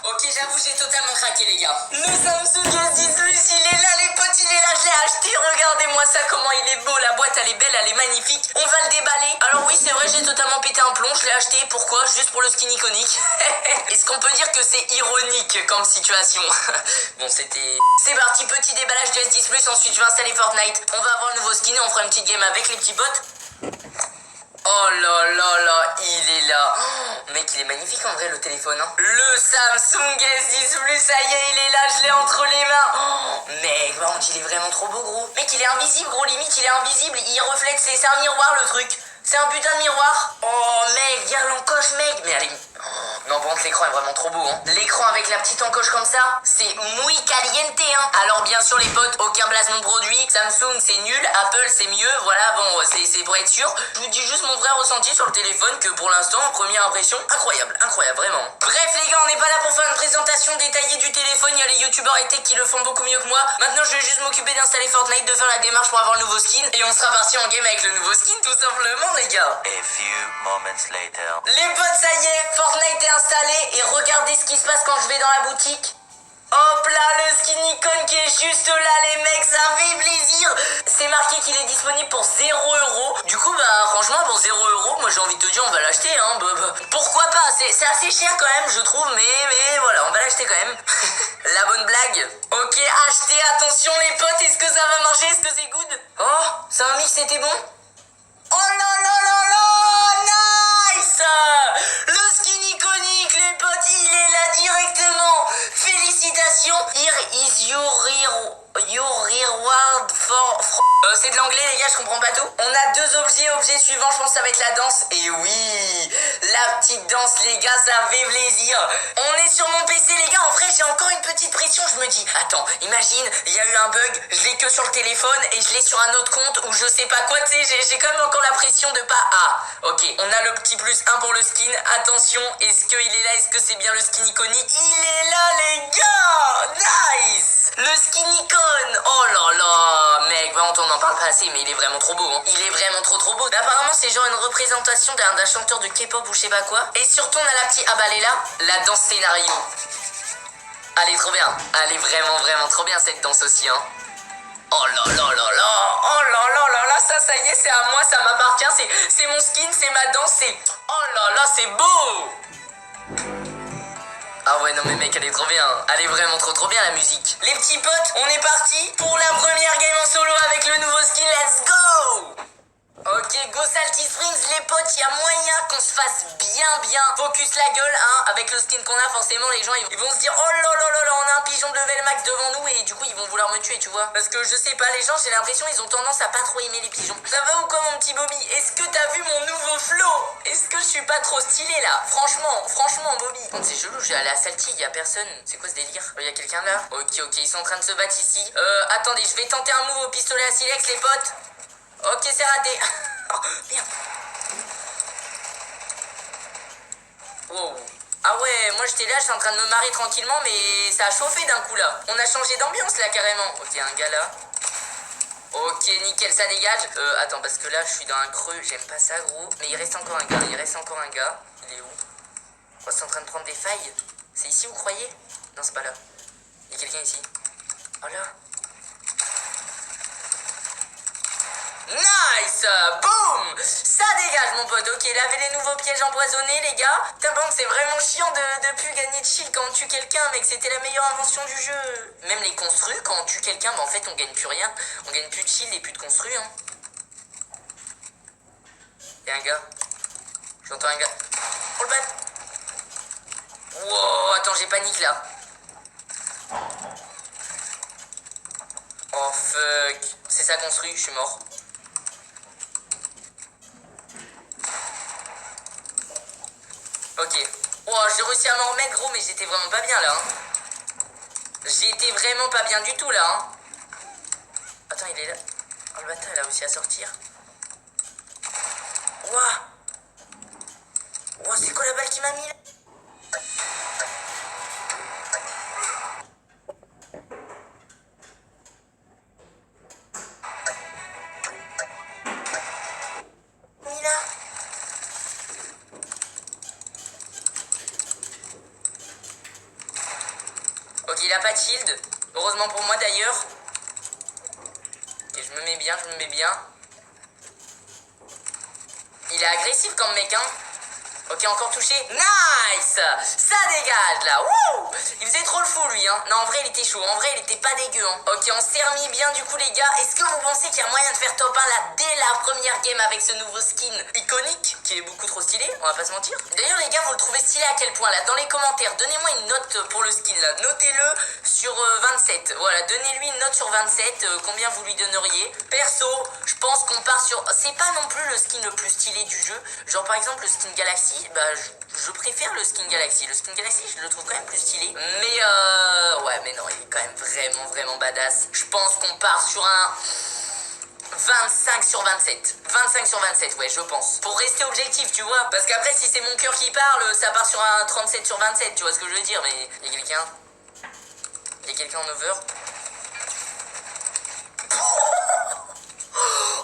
Ok, j'avoue, j'ai totalement craqué, les gars. Le Samsung S10 Plus, il est là, les potes, il est là, je l'ai acheté. Regardez-moi ça, comment il est beau. La boîte, elle est belle, elle est magnifique. On va le déballer. Alors oui, c'est vrai, j'ai totalement pété un plomb. Je l'ai acheté, pourquoi? Juste pour le skin iconique. Est-ce qu'on peut dire que c'est ironique comme situation? Bon, c'était... C'est parti, petit déballage du S10 Plus. Ensuite, je vais installer Fortnite. On va avoir le nouveau skin et on fera une petite game avec les petits potes. Oh là là là, il est là. Oh, mec, il est magnifique en vrai, le téléphone, hein. Le Samsung S10 Plus, ça y est, il est là, je l'ai entre les mains. Oh, mec, par contre, il est vraiment trop beau, gros. Mec, il est invisible, gros, limite, il est invisible. Il reflète, c'est un miroir, le truc. C'est un putain de miroir. Oh, mec, regarde l'encoche, mec. Mais allez... Oh, non, bon, l'écran est vraiment trop beau, hein. L'écran avec la petite encoche comme ça, c'est muy caliente, hein. Alors, bien sûr, les potes, aucun placement de produit. Samsung, c'est nul. Apple, c'est mieux. Voilà, bon, c'est pour être sûr. Je vous dis juste mon vrai ressenti sur le téléphone que pour l'instant, première impression, incroyable, incroyable, vraiment. Bref, les gars, on n'est pas là pour faire une présentation détaillée du téléphone. Il y a les youtubeurs et tech qui le font beaucoup mieux que moi. Maintenant, je vais juste m'occuper d'installer Fortnite, de faire la démarche pour avoir le nouveau skin. Et on sera parti en game avec le nouveau skin, tout simplement, les gars. A few moments later. Les potes, ça y est, Fortnite est installé. Et regardez ce qui se passe quand je vais dans la boutique. Hop là, le skin icon qui est juste là, les mecs, ça fait plaisir. C'est marqué qu'il est disponible pour 0€. Du coup, bah, franchement, pour 0€, moi j'ai envie de te dire, on va l'acheter, hein. Pourquoi pas? C'est assez cher quand même, je trouve, mais voilà, on va l'acheter quand même. La bonne blague. Ok, acheter, attention les potes, est-ce que ça va marcher? Est-ce que c'est good? Oh, ça m'a mis que c'était bon? Oh là là là là, nice. Le skin iconique, les potes, il est là directement. Félicitations. Here is your reward for... c'est de l'anglais, les gars, je comprends pas tout. On a deux objets. Objet suivant, je pense que ça va être la danse. Et oui, la petite danse, les gars, ça fait plaisir. On est sur mon PC, les gars. En vrai, j'ai encore une petite pression. Je me dis, attends, imagine, il y a eu un bug. Je l'ai que sur le téléphone et je l'ai sur un autre compte où je sais pas quoi. Tu sais, j'ai quand même encore la pression de pas... Ah, ok. On a le petit plus 1 pour le skin. Attention, est-ce qu'il est là? Est-ce que c'est bien le skin iconique? Il est là, les gars. Nice. Le skin icon. Oh là là. Mec, bah, on n'en parle pas assez, mais il est vraiment trop beau, hein. Il est vraiment trop beau. Mais apparemment, c'est genre une représentation d'un chanteur de K-pop ou je sais pas quoi. Et surtout, on a la petite... Ah bah, elle est là. La danse scénario. Elle est trop bien. Elle est vraiment trop bien, cette danse aussi, hein. Oh là là là là. Oh là là là là. Ça y est, c'est à moi, ça m'appartient. C'est mon skin, c'est ma danse, c'est... Oh là là, c'est beau. Ah ouais, non mais mec, elle est trop bien. Elle est vraiment trop bien, la musique. Les petits potes, on est parti pour la première game en solo avec le nouveau skin. Let's go. Ok, go Salty Springs, les potes, il y a moyen qu'on se fasse bien focus la gueule, hein. Avec le skin qu'on a, forcément, les gens, ils vont se dire, oh là là là là, on a un pigeon de level max devant nous, et du coup, ils vont vouloir me tuer, tu vois. Parce que je sais pas, les gens, j'ai l'impression, ils ont tendance à pas trop aimer les pigeons. Ça va ou quoi, mon petit Bobby? Est-ce que t'as vu mon nouveau flow? Est-ce que je suis pas trop stylé, là? Franchement, Bobby. C'est chelou, je vais aller à Salty, y a personne. C'est quoi ce délire? Y a quelqu'un là? Ok, ils sont en train de se battre ici. Attendez, je vais tenter un move au pistolet à silex, les potes. Ok, c'est raté. Oh, merde. Wow. Ah ouais, moi j'étais là, j'étais en train de me marrer tranquillement, mais ça a chauffé d'un coup là. On a changé d'ambiance là carrément. Ok, un gars là. Ok, nickel, ça dégage. Attends, parce que là je suis dans un creux, j'aime pas ça gros. Mais il reste encore un gars, Il est où? Oh, c'est en train de prendre des failles. C'est ici, vous croyez? Non, c'est pas là. Il y a quelqu'un ici. Oh là. Nice. Boum. Ça dégage, mon pote. Ok, là avait les nouveaux pièges empoisonnés, les gars. Putain, bon, c'est vraiment chiant de plus gagner de shield quand on tue quelqu'un, mec. C'était la meilleure invention du jeu. Même les construits, quand on tue quelqu'un, bah en fait on gagne plus rien. On gagne plus de shield et plus de construits, hein. Y'a un gars. J'entends un gars. Oh le bat. Wow, attends, j'ai panique là. Oh fuck. C'est ça construit, je suis mort. Ok. Oh, j'ai réussi à m'en remettre, gros, mais j'étais vraiment pas bien là, hein. J'étais vraiment pas bien du tout là, hein. Attends, il est là. Oh, le bâtard, il a réussi à sortir. Ouah. Ouah, c'est quoi la balle qui m'a mis là? il a pas de shield. Heureusement pour moi d'ailleurs. Ok, je me mets bien, je me mets bien. Il est agressif comme mec, hein. Ok, encore touché. Nice. Ça dégage, là. Wouh. Il faisait trop le fou, lui, hein. Non, en vrai, il était chaud. En vrai, il était pas dégueu, hein. Ok, on s'est remis bien, du coup, les gars. Est-ce que vous pensez qu'il y a moyen de faire top 1, là, dès la première game avec ce nouveau skin iconique, qui est beaucoup trop stylé, on va pas se mentir. D'ailleurs, les gars, vous le trouvez stylé à quel point, là? Dans les commentaires, donnez-moi une note pour le skin, là. Notez-le sur 27. Voilà, donnez-lui une note sur 27. Combien vous lui donneriez? Perso, je pense qu'on part sur... C'est pas non plus le skin le plus stylé du jeu. Genre, par exemple, le skin Galaxy, bah, je préfère le skin Galaxy. Le skin Galaxy, je le trouve quand même plus stylé. Mais, ouais, mais non, il est quand même vraiment badass. Je pense qu'on part sur un 25 sur 27. 25 sur 27, ouais, je pense. Pour rester objectif, tu vois. Parce qu'après, si c'est mon cœur qui parle, ça part sur un 37 sur 27, tu vois ce que je veux dire. Mais il y a quelqu'un. Il y a quelqu'un en over.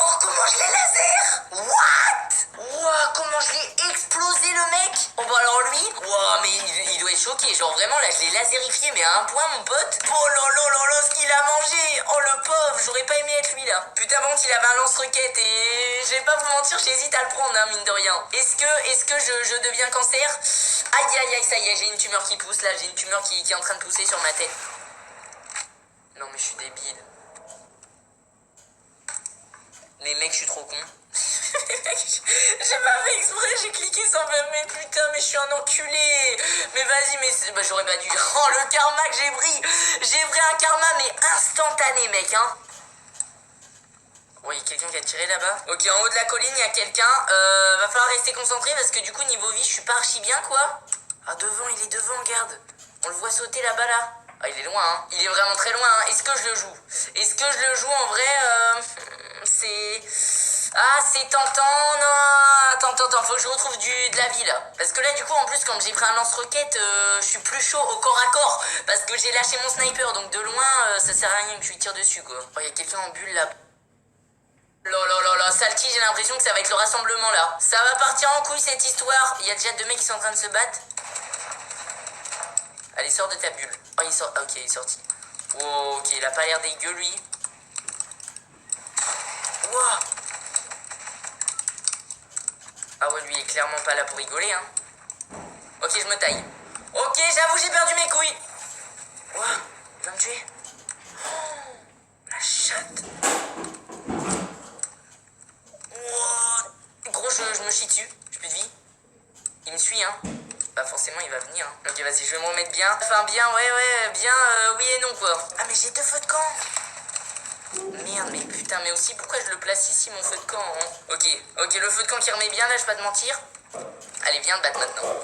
Oh, comment je l'ai laser! What? Wow, comment je l'ai explosé, le mec! Oh, bah alors lui, wow, mais il doit être choqué. Genre vraiment, là, je l'ai laserifié, mais à un point, mon pote. Oh là là là là, ce qu'il a mangé! Oh, le pauvre, j'aurais pas aimé être lui, là. Putain, bon, il avait un lance-roquette et je vais pas vous mentir, j'hésite à le prendre, hein, mine de rien. Est-ce que je deviens cancer? Aïe, aïe, aïe, ça y est, j'ai une tumeur qui pousse, là. J'ai une tumeur qui est en train de pousser sur ma tête. Non, mais je suis débile. Mais mec, je suis trop con. J'ai pas fait exprès, j'ai cliqué sans même. Mais putain, mais je suis un enculé. Mais vas-y, mais bah, j'aurais pas dû. Oh, le karma que j'ai pris. J'ai pris un karma, mais instantané, mec, hein. Ouais, il y a quelqu'un qui a tiré là-bas. Ok, en haut de la colline, il y a quelqu'un. Va falloir rester concentré parce que du coup, niveau vie, je suis pas archi bien, quoi. Ah, devant, il est devant, regarde. On le voit sauter là-bas, là. Ah, il est loin, hein. Il est vraiment très loin, hein. Est-ce que je le joue? Est-ce que je le joue en vrai? C'est... Ah, c'est tentant. Non, attends, faut que je retrouve de la vie, là. Parce que là, du coup, en plus, quand j'ai pris un lance-roquette, je suis plus chaud au corps à corps. Parce que j'ai lâché mon sniper, donc de loin, ça sert à rien que je lui tire dessus, quoi. Oh, il y a quelqu'un en bulle, là. Là, Salty, j'ai l'impression que ça va être le rassemblement, là. Ça va partir en couille, cette histoire. Il y a déjà 2 mecs qui sont en train de se battre. Allez, sors de ta bulle. Oh, il sort. Ah, ok, il est sorti. Wow, ok, il a pas l'air dégueu, lui. Wow. Ah ouais, lui, il est clairement pas là pour rigoler, hein. Ok, je me taille. Ok, j'avoue, j'ai perdu mes couilles. Wow, il va me tuer. Oh, la chatte. Wow. Gros, je me chie dessus. J'ai plus de vie. Il me suit, hein. Bah forcément il va venir, hein. Ok, vas-y, je vais me remettre bien. Enfin bien, ouais, bien, oui et non, quoi. Ah, mais j'ai 2 feux de camp. Merde, mais putain, mais aussi pourquoi je le place ici, mon feu de camp, hein. Ok, le feu de camp qui remet bien, là, je vais pas te mentir. Allez, viens te battre maintenant.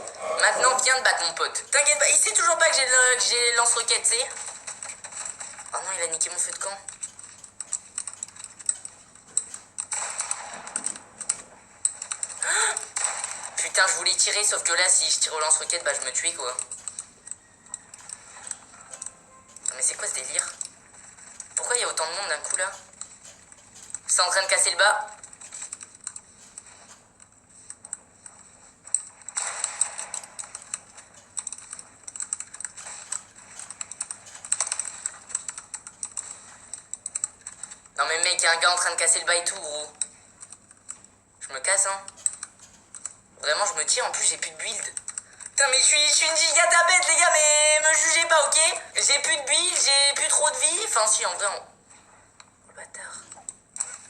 Maintenant, viens te battre, mon pote. T'inquiète pas, il sait toujours pas que j'ai lance-roquette, tu sais. Oh non, il a niqué mon feu de camp. Putain, je voulais tirer, sauf que là, si je tire au lance-roquette, bah je me tuais, quoi. Mais c'est quoi ce délire? Pourquoi il y a autant de monde d'un coup, là? C'est en train de casser le bas. Non mais mec, il y a un gars en train de casser le bas et tout, gros. Je me casse, hein. Vraiment, je me tire, en plus j'ai plus de build. Putain, mais je suis une giga tapette, les gars, mais me jugez pas, ok? J'ai plus de build, j'ai plus trop de vie. Enfin, si, en vrai, oh, bâtard.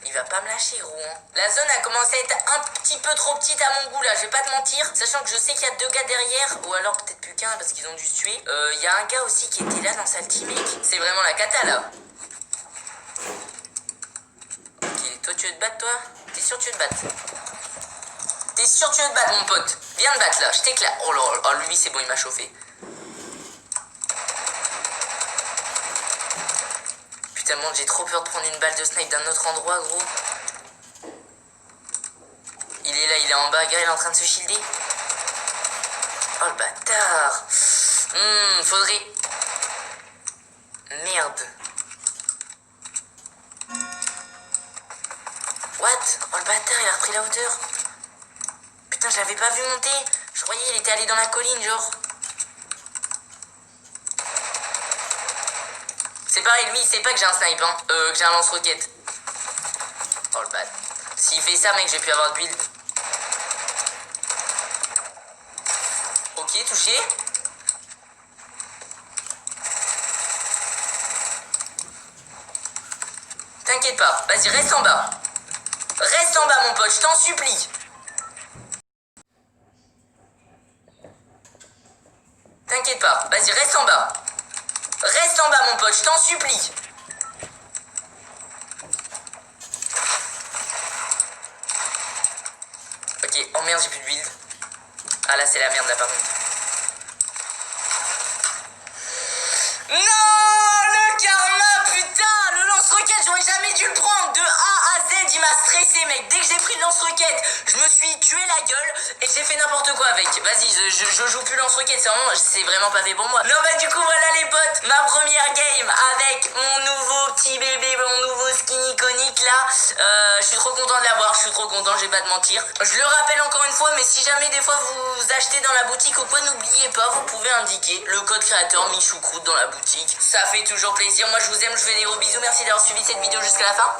Il va pas me lâcher, gros, hein. La zone a commencé à être un petit peu trop petite à mon goût, là, je vais pas te mentir. Sachant que je sais qu'il y a 2 gars derrière, ou alors peut-être plus qu'un, parce qu'ils ont dû se tuer. Il y a un gars aussi qui était là dans sa team, mec. C'est vraiment la cata, là. Ok, toi, tu veux te battre, toi? T'es sûr que tu veux te battre? T'es sûr que tu veux te battre, mon pote? Viens te battre, là, je t'éclate. Oh là, oh, lui, c'est bon, il m'a chauffé. Putain, mon, j'ai trop peur de prendre une balle de snipe d'un autre endroit, gros. Il est là, il est en bas, gars, il est en train de se shielder. Oh, le bâtard. Faudrait... Merde. What? Oh, le bâtard, il a repris la hauteur. Putain, je l'avais pas vu monter. Je croyais qu'il était allé dans la colline, genre. pareil, lui il sait pas que j'ai un snipe, hein. Que j'ai un lance-roquette. Oh le bad. S'il fait ça, mec, j'ai pu avoir de build. Ok, touché. T'inquiète pas, vas-y, reste en bas. Reste en bas, mon pote, je t'en supplie. T'inquiète pas, vas-y, reste en bas. Reste en bas, mon pote, je t'en supplie. Ok, oh merde, j'ai plus de build. Ah là, c'est la merde, là, par contre. Non, le karma, putain, le lance-roquette, j'aurais jamais dû le prendre. De A à Z, il m'a stressé, mec. Dès que j'ai pris le lance-roquette, je me suis tué la gueule et j'ai fait n'importe quoi avec. Vas-y, je joue plus lance-roquette, c'est vraiment pas fait pour moi. Non, bah du coup, voilà les potes, ma première game avec mon nouveau petit bébé, mon nouveau skin iconique là. Je suis trop content de l'avoir, je suis trop content, je vais pas te mentir. Je le rappelle encore une fois, mais si jamais des fois vous achetez dans la boutique ou quoi, n'oubliez pas, vous pouvez indiquer le code créateur Michoucroute dans la boutique. Ça fait toujours plaisir. Moi je vous aime, je vous fais des gros bisous. Merci d'avoir suivi cette vidéo jusqu'à la fin.